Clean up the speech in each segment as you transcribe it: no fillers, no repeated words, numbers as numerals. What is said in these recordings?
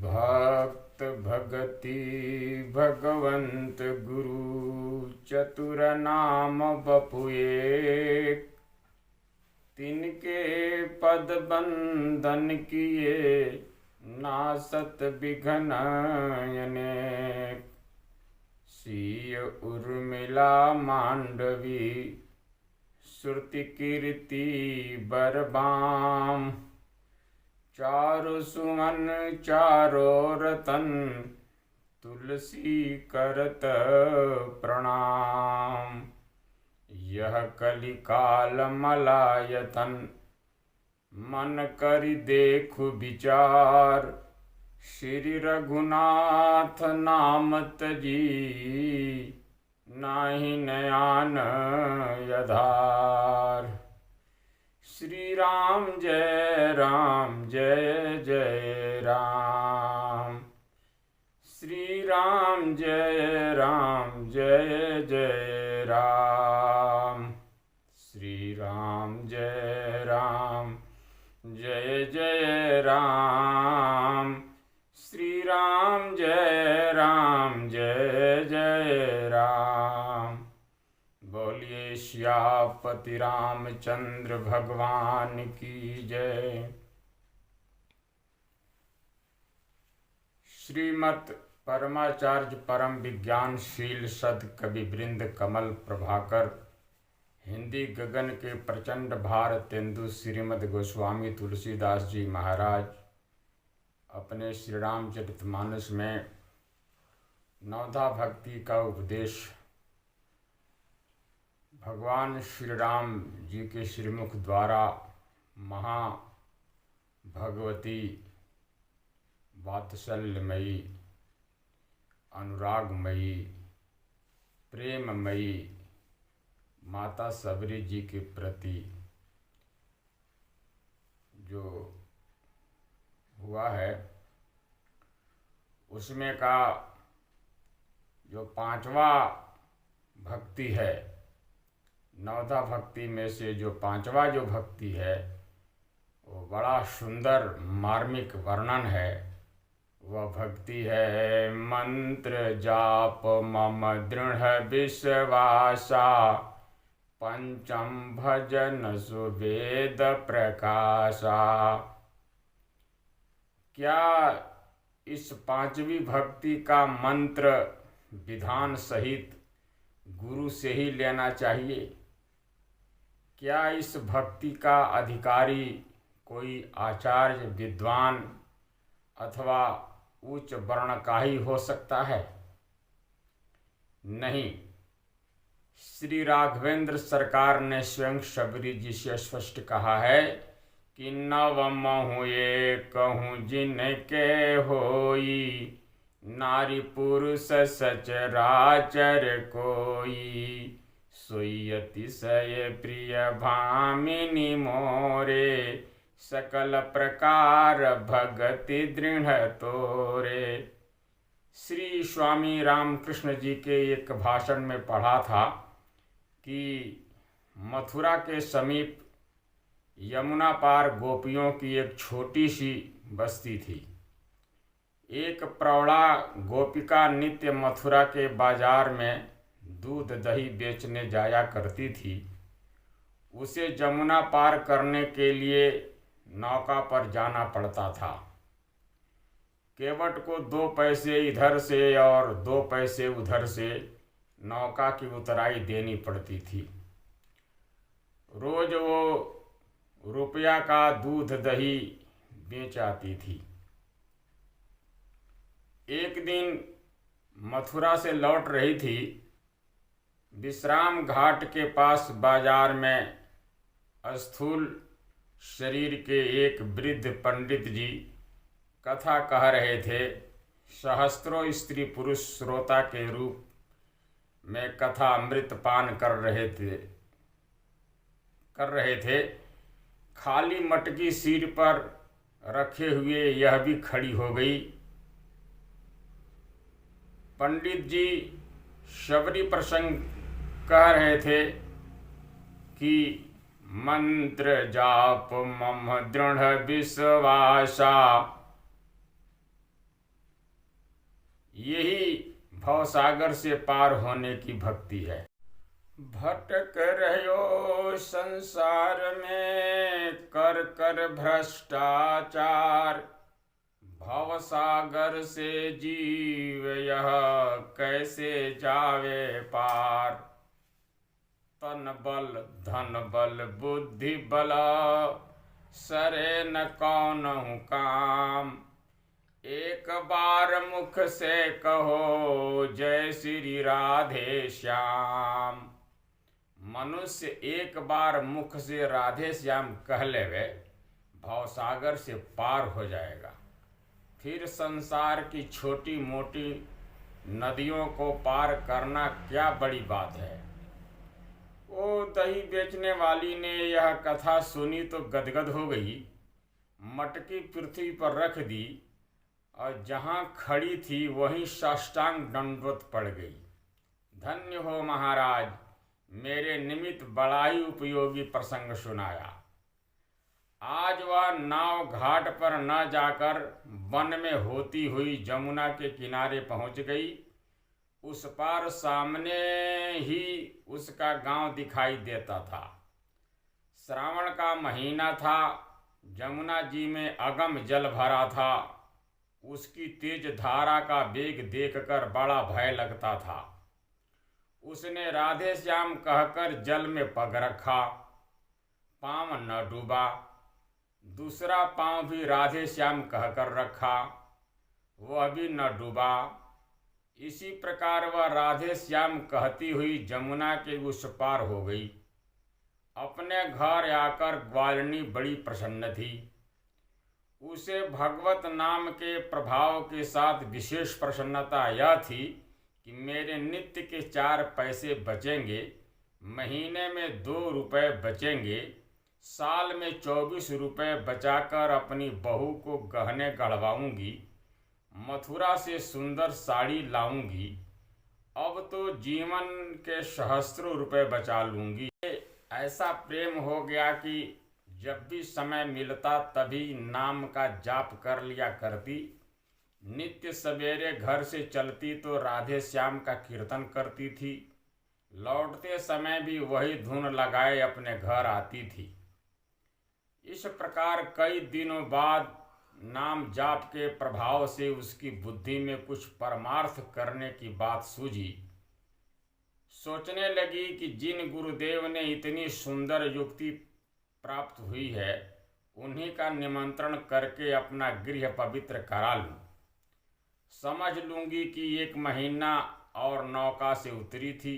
भक्त भगति भगवंत गुरु चतुर नाम बपुए, तिनके पद बंदन किए नासत विघ्न अनेक। सीय उर्मिला मांडवी श्रुति कीर्ति बरबाम, चारु सुमन चारो रतन तुलसी करत प्रणाम। यह कलिकाल मलायतन मन करि देखु विचार, श्री रघुनाथ नाम तजी नाहि नयान यधार। श्री राम जय जय राम, श्री राम जय जय राम, श्री राम जय जय राम, श्री राम जय जय राम। बोलिए श्यापति रामचंद्र भगवान की जय। श्रीमत् परमाचार्य परम विज्ञानशील सद कवि वृंद कमल प्रभाकर, हिंदी गगन के प्रचंड भार तेंदु श्रीमद् गोस्वामी तुलसीदास जी महाराज अपने श्री रामचरितमानस में नवधा भक्ति का उपदेश भगवान श्री राम जी के श्रीमुख द्वारा महा भगवती वात्सल्यमयी अनुरागमयी प्रेममयी माता सबरी जी के प्रति जो हुआ है, उसमें का जो पांचवा भक्ति है, नवधा भक्ति में से जो पांचवा जो भक्ति है वो बड़ा सुंदर मार्मिक वर्णन है। वह भक्ति है मंत्र जाप मम दृढ़ विश्वासा, पंचम भजन सुवेद प्रकाशा। क्या इस पांचवी भक्ति का मंत्र विधान सहित गुरु से ही लेना चाहिए? क्या इस भक्ति का अधिकारी कोई आचार्य विद्वान अथवा उच्च वर्ण का ही हो सकता है? नहीं, श्री राघवेंद्र सरकार ने स्वयं शबरी जी से स्पष्ट कहा है कि नवम हुए कहूँ जिनके होई, नारी पुरुष सचराचर कोई। सोई अतिशय प्रिय भामिनी मोरे, सकल प्रकार भगति दृढ़ तोरे। श्री स्वामी रामकृष्ण जी के एक भाषण में पढ़ा था कि मथुरा के समीप यमुना पार गोपियों की एक छोटी सी बस्ती थी। एक प्रौढ़ा गोपिका नित्य मथुरा के बाजार में दूध दही बेचने जाया करती थी। उसे जमुना पार करने के लिए नौका पर जाना पड़ता था। केवट को 2 पैसे इधर से और 2 पैसे उधर से नौका की उतराई देनी पड़ती थी। रोज वो रुपया का दूध दही बेच आती थी। एक दिन मथुरा से लौट रही थी। विश्राम घाट के पास बाजार में स्थूल शरीर के एक वृद्ध पंडित जी कथा कह रहे थे। सहस्त्रों स्त्री पुरुष श्रोता के रूप में कथा अमृत पान कर रहे थे। खाली मटकी सिर पर रखे हुए यह भी खड़ी हो गई। पंडित जी शबरी प्रसंग कह रहे थे कि मंत्र जाप मम दृढ़ विश्वासा, यही भवसागर से पार होने की भक्ति है। भटक रहो संसार में कर कर भ्रष्टाचार, भवसागर से जीव यह कैसे जावे पार। तन बल धन बल बुद्धि बल सरे न कौनहु काम, एक बार मुख से कहो जय श्री राधे श्याम। मनुष्य एक बार मुख से राधे श्याम कह लेवे, भवसागर से पार हो जाएगा। फिर संसार की छोटी मोटी नदियों को पार करना क्या बड़ी बात है। वो दही बेचने वाली ने यह कथा सुनी तो गदगद हो गई, मटकी पृथ्वी पर रख दी और जहाँ खड़ी थी वहीं साष्टांग दंडवत पड़ गई। धन्य हो महाराज, मेरे निमित्त बड़ा ही उपयोगी प्रसंग सुनाया। आज वह नाव घाट पर न जाकर वन में होती हुई जमुना के किनारे पहुंच गई। उस पार सामने ही उसका गांव दिखाई देता था। श्रावण का महीना था, जमुना जी में अगम जल भरा था। उसकी तेज धारा का वेग देखकर बड़ा भय लगता था। उसने राधे श्याम कहकर जल में पग रखा, पांव न डूबा। दूसरा पांव भी राधे श्याम कहकर रखा, वह भी न डूबा। इसी प्रकार वह राधे श्याम कहती हुई जमुना के उस पार हो गई। अपने घर आकर ग्वालिनी बड़ी प्रसन्न थी। उसे भगवत नाम के प्रभाव के साथ विशेष प्रसन्नता यह थी कि मेरे नित्य के 4 पैसे बचेंगे, महीने में 2 रुपये बचेंगे, साल में 24 रुपये बचाकर अपनी बहू को गहने गढ़वाऊंगी, मथुरा से सुंदर साड़ी लाऊंगी। अब तो जीवन के सहस्त्रों रुपये बचा लूंगी। ऐसा प्रेम हो गया कि जब भी समय मिलता तभी नाम का जाप कर लिया करती। नित्य सवेरे घर से चलती तो राधे श्याम का कीर्तन करती थी। लौटते समय भी वही धुन लगाए अपने घर आती थी। इस प्रकार कई दिनों बाद नाम जाप के प्रभाव से उसकी बुद्धि में कुछ परमार्थ करने की बात सूझी। सोचने लगी कि जिन गुरुदेव ने इतनी सुंदर युक्ति प्राप्त हुई है, उन्हीं का निमंत्रण करके अपना गृह पवित्र करा लूं। समझ लूंगी कि 1 महीना और नौका से उतरी थी।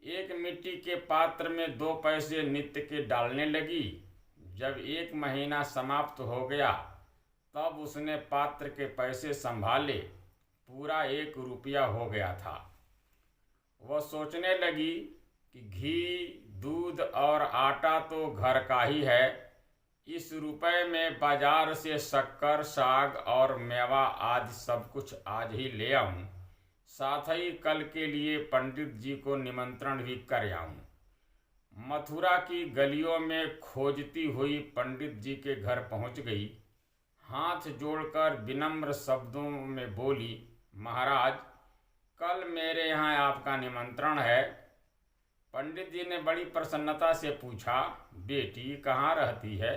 एक मिट्टी के पात्र में 2 पैसे नित्य के डालने लगी। जब 1 महीना समाप्त हो गया तब उसने पात्र के पैसे संभाले, पूरा 1 रुपया हो गया था। वह सोचने लगी कि घी, दूध और आटा तो घर का ही है, इस रुपए में बाजार से शक्कर, साग और मेवा आदि सब कुछ आज ही ले आऊं। साथ ही कल के लिए पंडित जी को निमंत्रण भी कर आऊं। मथुरा की गलियों में खोजती हुई पंडित जी के घर पहुंच गई। हाथ जोड़कर विनम्र शब्दों में बोली, महाराज, कल मेरे यहाँ आपका निमंत्रण है। पंडित जी ने बड़ी प्रसन्नता से पूछा, बेटी कहाँ रहती है?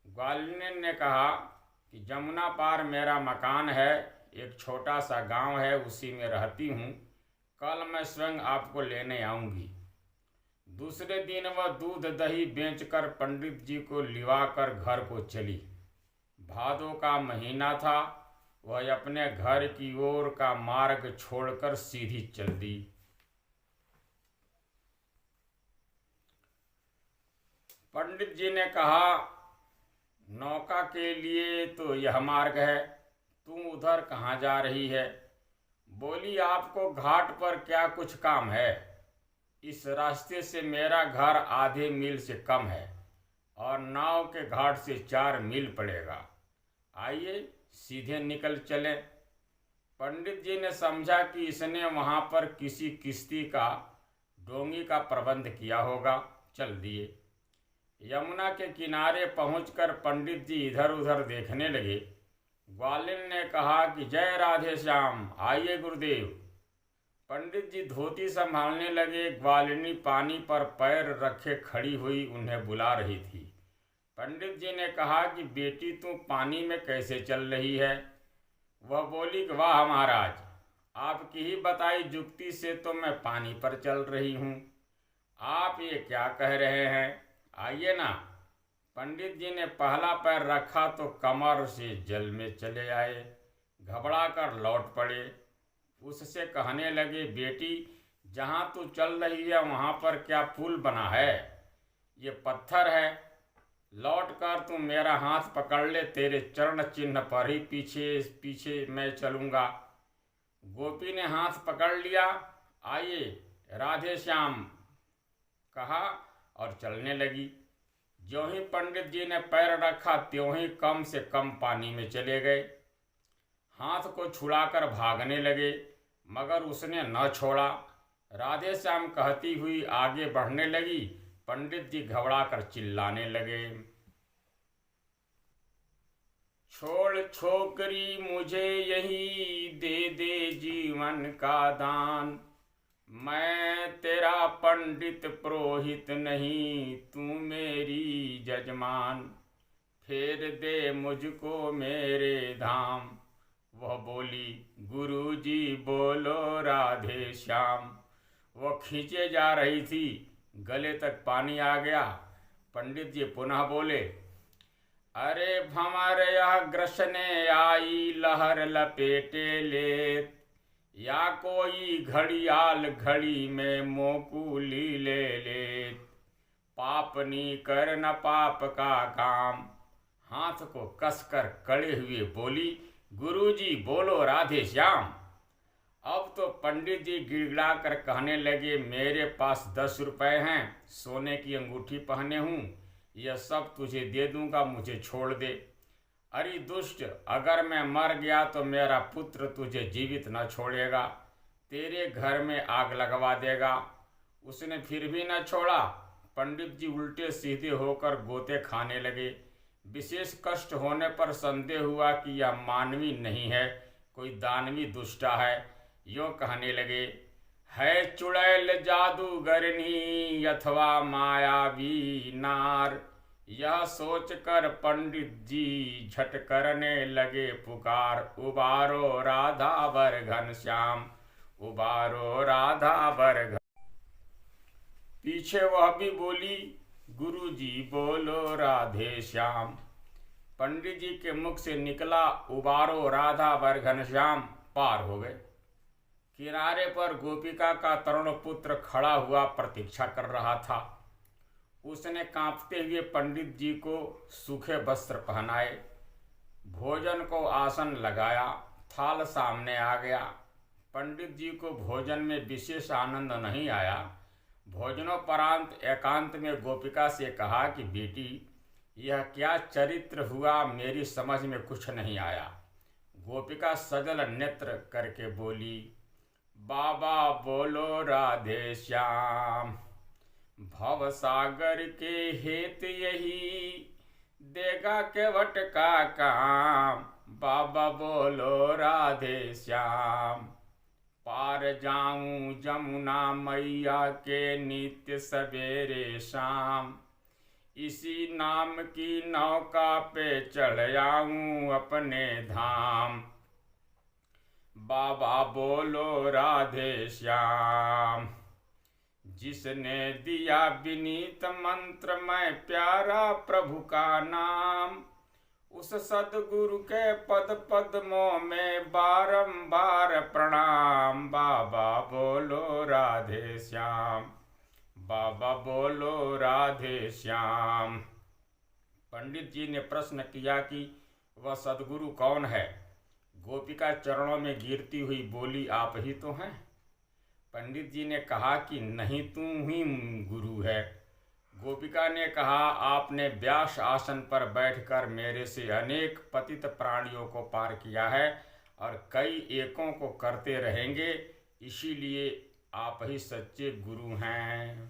ग्वालिनी ने कहा कि जमुना पार मेरा मकान है, एक छोटा सा गांव है, उसी में रहती हूँ। कल मैं स्वयं आपको लेने आऊँगी। दूसरे दिन वह दूध दही बेचकर पंडित जी को लिवाकर घर को चली। भादों का महीना था। वह अपने घर की ओर का मार्ग छोड़कर सीधी चल दी। पंडित जी ने कहा, नौका के लिए तो यह मार्ग है, तुम उधर कहाँ जा रही है? बोली, आपको घाट पर क्या कुछ काम है? इस रास्ते से मेरा घर आधे मील से कम है और नाव के घाट से 4 मील पड़ेगा। आइए सीधे निकल चले। पंडित जी ने समझा कि इसने वहाँ पर किसी किश्ती का, डोंगी का प्रबंध किया होगा। चल दिए। यमुना के किनारे पहुंचकर पंडित जी इधर उधर देखने लगे। ग्वालिन ने कहा कि जय राधे श्याम, आइए गुरुदेव। पंडित जी धोती संभालने लगे। ग्वालिनी पानी पर पैर रखे खड़ी हुई उन्हें बुला रही थी। पंडित जी ने कहा कि बेटी तू पानी में कैसे चल रही है? वह बोली कि वाह महाराज, आपकी ही बताई जुक्ति से तो मैं पानी पर चल रही हूँ। आप ये क्या कह रहे हैं? आइए ना। पंडित जी ने पहला पैर रखा तो कमर से जल में चले आए। घबरा कर लौट पड़े। उससे कहने लगे, बेटी जहाँ तू चल रही है वहाँ पर क्या पुल बना है? ये पत्थर है। लौट कर तू मेरा हाथ पकड़ ले, तेरे चरण चिन्ह पर ही पीछे पीछे मैं चलूँगा। गोपी ने हाथ पकड़ लिया। आइए राधे श्याम कहा और चलने लगी। ज्यों ही पंडित जी ने पैर रखा त्यों ही कम से कम पानी में चले गए। हाथ को छुड़ाकर भागने लगे मगर उसने न छोड़ा। राधे श्याम कहती हुई आगे बढ़ने लगी। पंडित जी घबराकर चिल्लाने लगे, छोड़ छोकरी मुझे यही दे दे जीवन का दान। मैं तेरा पंडित पुरोहित नहीं, तू मेरी जजमान। फेर दे मुझको मेरे धाम। वह बोली, गुरुजी बोलो राधे श्याम। वह खींचे जा रही थी, गले तक पानी आ गया। पंडित जी पुनः बोले, अरे भंवर यह ग्रसने आई, लहर लपेटे लेत। या कोई घड़ियाल घड़ी में मोकूली ले लेत। पाप नी कर न पाप का काम। हाथ को कसकर कड़े हुए बोली, गुरुजी बोलो राधे श्याम। अब तो पंडित जी गिड़गिड़ा कर कहने लगे, मेरे पास 10 रुपए हैं, सोने की अंगूठी पहने हूँ, यह सब तुझे दे दूंगा, मुझे छोड़ दे। अरे दुष्ट, अगर मैं मर गया तो मेरा पुत्र तुझे जीवित न छोड़ेगा, तेरे घर में आग लगवा देगा। उसने फिर भी न छोड़ा। पंडित जी उल्टे सीधे होकर गोते खाने लगे। विशेष कष्ट होने पर संदेह हुआ कि यह मानवी नहीं है, कोई दानवी दुष्टा है। यूँ कहने लगे, है चुड़ैल जादूगरनी अथवा मायावी नार। यह सोचकर पंडित जी झट करने लगे पुकार, उबारो राधा वर घनश्याम, उबारो राधा वर घन। पीछे वह भी बोली, गुरुजी बोलो राधे श्याम। पंडित जी के मुख से निकला, उबारो राधा वर घनश्याम। पार हो गए। किनारे पर गोपिका का तरुण पुत्र खड़ा हुआ प्रतीक्षा कर रहा था। उसने कांपते हुए पंडित जी को सूखे वस्त्र पहनाए, भोजन को आसन लगाया, थाल सामने आ गया। पंडित जी को भोजन में विशेष आनंद नहीं आया। भोजनोपरांत एकांत में गोपिका से कहा कि बेटी यह क्या चरित्र हुआ, मेरी समझ में कुछ नहीं आया। गोपिका सजल नेत्र करके बोली, बाबा बोलो राधे श्याम। भव सागर के हेत यही देगा केवट का काम। बाबा बोलो राधे श्याम। पार जाऊं जमुना मैया के नित्य सवेरे शाम। इसी नाम की नौका पे चढ़ आऊं अपने धाम। बाबा बोलो राधे श्याम। जिसने दिया विनीत मंत्र मैं प्यारा प्रभु का नाम। उस सदगुरु के पद पद्मों में बारंबार प्रणाम। बाबा बोलो राधे श्याम, बाबा बोलो राधे श्याम। पंडित जी ने प्रश्न किया कि वह सदगुरु कौन है? गोपिका चरणों में गिरती हुई बोली, आप ही तो हैं। पंडित जी ने कहा कि नहीं, तू ही गुरु है। गोपिका ने कहा, आपने व्यास आसन पर बैठकर मेरे से अनेक पतित प्राणियों को पार किया है और कई एकों को करते रहेंगे, इसीलिए आप ही सच्चे गुरु हैं।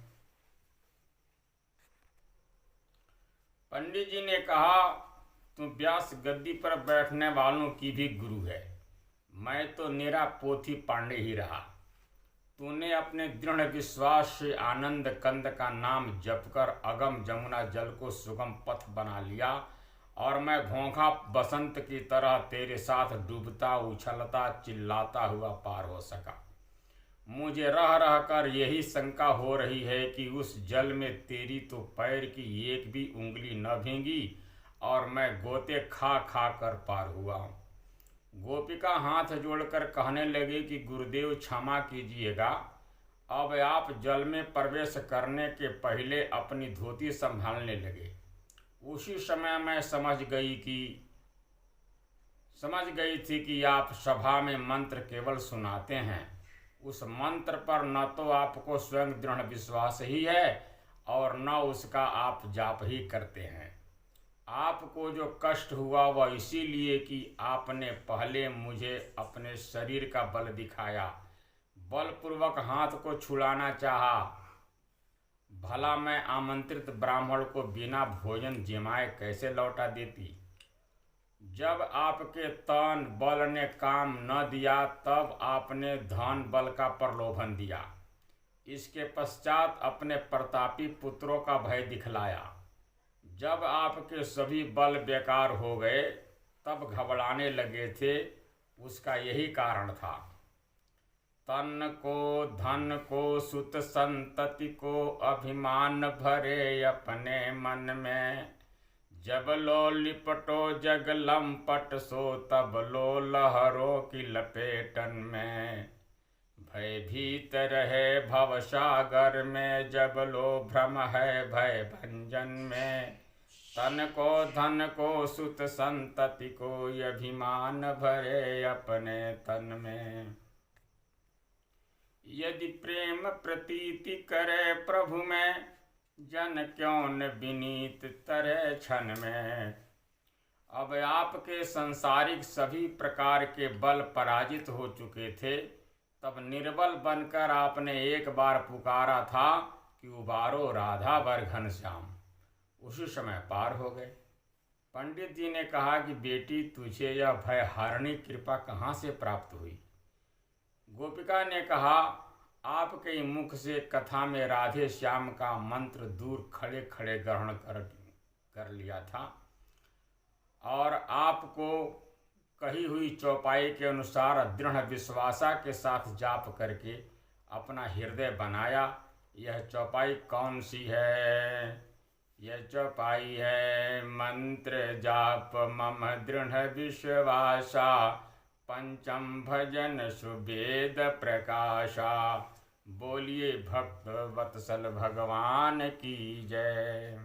पंडित जी ने कहा, तू व्यास गद्दी पर बैठने वालों की भी गुरु है। मैं तो निरा पोथी पांडे ही रहा। तूने अपने दृढ़ विश्वास से आनंद कंद का नाम जपकर अगम जमुना जल को सुगम पथ बना लिया और मैं भोंका बसंत की तरह तेरे साथ डूबता उछलता चिल्लाता हुआ पार हो सका। मुझे रह रह कर यही शंका हो रही है कि उस जल में तेरी तो पैर की एक भी उंगली न भींगी और मैं गोते खा खा कर पार हुआ। गोपिका हाथ जोड़कर कहने लगे कि गुरुदेव क्षमा कीजिएगा, अब आप जल में प्रवेश करने के पहले अपनी धोती संभालने लगे। उसी समय मैं समझ गई थी कि आप सभा में मंत्र केवल सुनाते हैं। उस मंत्र पर न तो आपको स्वयं दृढ़ विश्वास ही है और न उसका आप जाप ही करते हैं। आपको जो कष्ट हुआ वह इसीलिए कि आपने पहले मुझे अपने शरीर का बल दिखाया, बलपूर्वक हाथ को छुड़ाना चाहा। भला मैं आमंत्रित ब्राह्मण को बिना भोजन जिमाए कैसे लौटा देती। जब आपके तन बल ने काम न दिया तब आपने धन बल का प्रलोभन दिया। इसके पश्चात अपने प्रतापी पुत्रों का भय दिखलाया। जब आपके सभी बल बेकार हो गए तब घबराने लगे थे, उसका यही कारण था। तन को धन को सुत संतति को अभिमान भरे अपने मन में। जब लो लिपटो जग लंपट सो तब लो लहरों की लपेटन में। भयभीत रहे भव सागर में जब लो भ्रम है भय भंजन में। तन को धन को सुत संतति को अभिमान भरे अपने तन में। यदि प्रेम प्रतीति करे प्रभु में जन क्यों न विनीत तरह क्षण में। अब आपके सांसारिक सभी प्रकार के बल पराजित हो चुके थे, तब निर्बल बनकर आपने एक बार पुकारा था कि उबारो राधा वर घनश्याम। उसी समय पार हो गए। पंडित जी ने कहा कि बेटी तुझे यह भयहारिणी कृपा कहाँ से प्राप्त हुई। गोपिका ने कहा आपके मुख से कथा में राधे श्याम का मंत्र दूर खड़े खड़े ग्रहण कर लिया था और आपको कही हुई चौपाई के अनुसार दृढ़ विश्वासा के साथ जाप करके अपना हृदय बनाया। यह चौपाई कौन सी है? यह चौपाई है मंत्र जाप मम दृढ़ विश्वासा पंचम भजन सुवेद प्रकाशा। बोलिए भक्त वत्सल भगवान की जय।